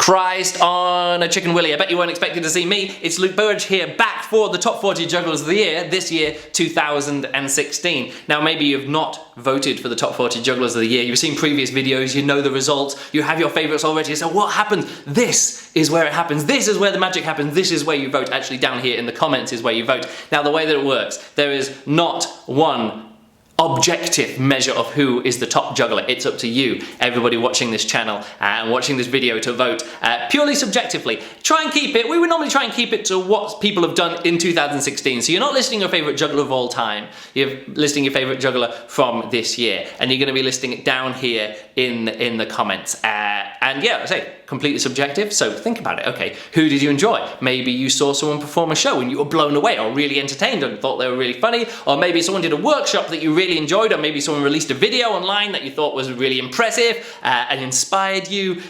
Christ on a chicken willy. I bet you weren't expecting to see me. It's Luke Burridge here, back for the top 40 jugglers of the year, this year, 2016. Now, maybe you've not voted for the top 40 jugglers of the year. You've seen previous videos, you know the results, you have your favourites already. So what happens? This is where it happens. This is where the magic happens. This is where you vote. Actually, down here in the comments is where you vote. Now, the way that it works, there is not one objective measure of who is the top juggler. It's up to you, everybody watching this channel and watching this video, to vote purely subjectively. Try and keep it, we would normally try and keep it to what people have done in 2016. So you're not listing your favourite juggler of all time, you're listing your favourite juggler from this year, and you're going to be listing it down here in the comments. And yeah, I say, completely subjective, so think about it. Okay, who did you enjoy? Maybe you saw someone perform a show and you were blown away, or really entertained and thought they were really funny, or maybe someone did a workshop that you really enjoyed, or maybe someone released a video online that you thought was really impressive and inspired you.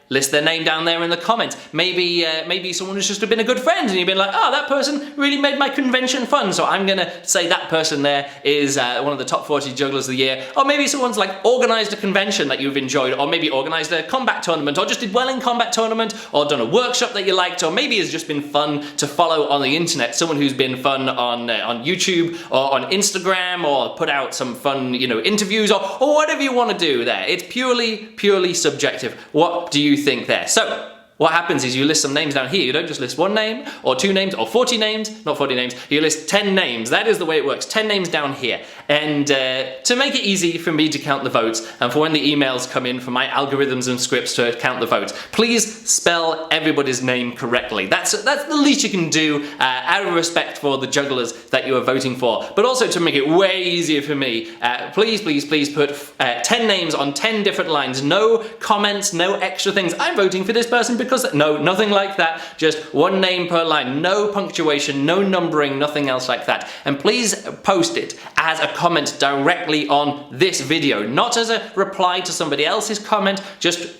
List their name down there in the comments. Maybe someone has just been a good friend and you've been like, oh, that person really made my convention fun, so I'm gonna say that person there is one of the top 40 jugglers of the year. Or maybe someone's like organised a convention that you've enjoyed, or maybe organised a combat tournament, or just did well in combat tournament, or done a workshop that you liked, or maybe it's just been fun to follow on the internet, someone who's been fun on YouTube or on Instagram, or put out some fun, you know, interviews, or whatever you want to do there. It's purely subjective. What do you think there? So what happens is you list some names down here. You don't just list one name or two names or 40 names, not 40 names, you list 10 names. That is the way it works, 10 names down here. And to make it easy for me to count the votes, and for when the emails come in for my algorithms and scripts to count the votes, please spell everybody's name correctly. That's the least you can do out of respect for the jugglers that you are voting for. But also to make it way easier for me, please put 10 names on 10 different lines. No comments, no extra things. I'm voting for this person because no, nothing like that. Just one name per line. No punctuation, no numbering, nothing else like that. And please post it as a comment directly on this video, not as a reply to somebody else's comment. Just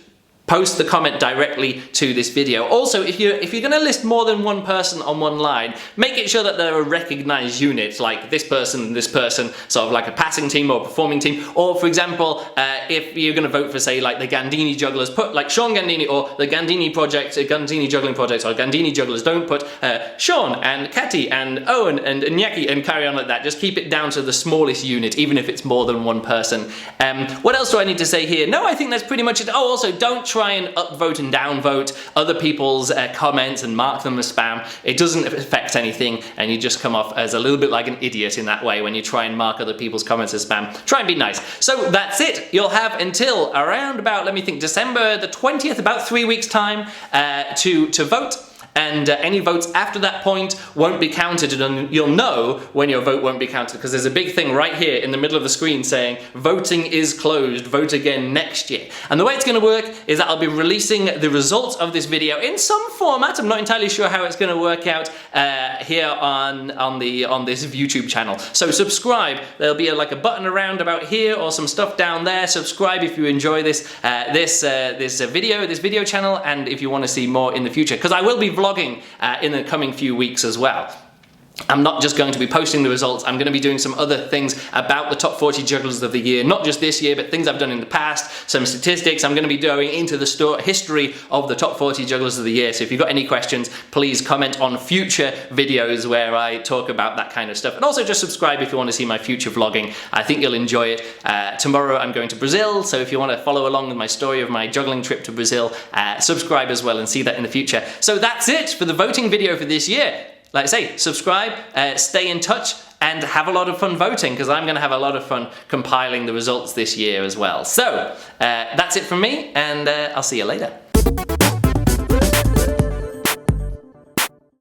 post the comment directly to this video. Also, if you're going to list more than one person on one line, make it sure that they're a recognized unit, like this person, sort of like a passing team or a performing team. Or for example, if you're going to vote for, say, like the Gandini jugglers, put like Sean Gandini or the Gandini project, Gandini juggling project, or Gandini jugglers. Don't put Sean and Katy and Owen and Nyaki and carry on like that. Just keep it down to the smallest unit, even if it's more than one person. What else do I need to say here? No, I think that's pretty much it. Oh, also, don't try and upvote and downvote other people's comments and mark them as spam. It doesn't affect anything, and you just come off as a little bit like an idiot in that way when you try and mark other people's comments as spam. Try and be nice. So that's it. You'll have until around about, let me think, December the 20th, about 3 weeks time to vote. And any votes after that point won't be counted, and you'll know when your vote won't be counted, because there's a big thing right here in the middle of the screen saying voting is closed, vote again next year. And the way it's going to work is that I'll be releasing the results of this video in some format. I'm not entirely sure how it's going to work out here on this YouTube channel. So subscribe. There'll be like a button around about here or some stuff down there. Subscribe if you enjoy this video channel, and if you want to see more in the future, because I will be vlogging in the coming few weeks as well. I'm not just going to be posting the results, I'm going to be doing some other things about the top 40 jugglers of the year, not just this year, but things I've done in the past, some statistics. I'm going to be going into the history of the top 40 jugglers of the year, so if you've got any questions, please comment on future videos where I talk about that kind of stuff. And also just subscribe if you want to see my future vlogging. I think you'll enjoy it. Tomorrow I'm going to Brazil, so if you want to follow along with my story of my juggling trip to Brazil, subscribe as well and see that in the future. So that's it for the voting video for this year. Like I say, subscribe, stay in touch, and have a lot of fun voting, because I'm going to have a lot of fun compiling the results this year as well. So, that's it from me, and I'll see you later.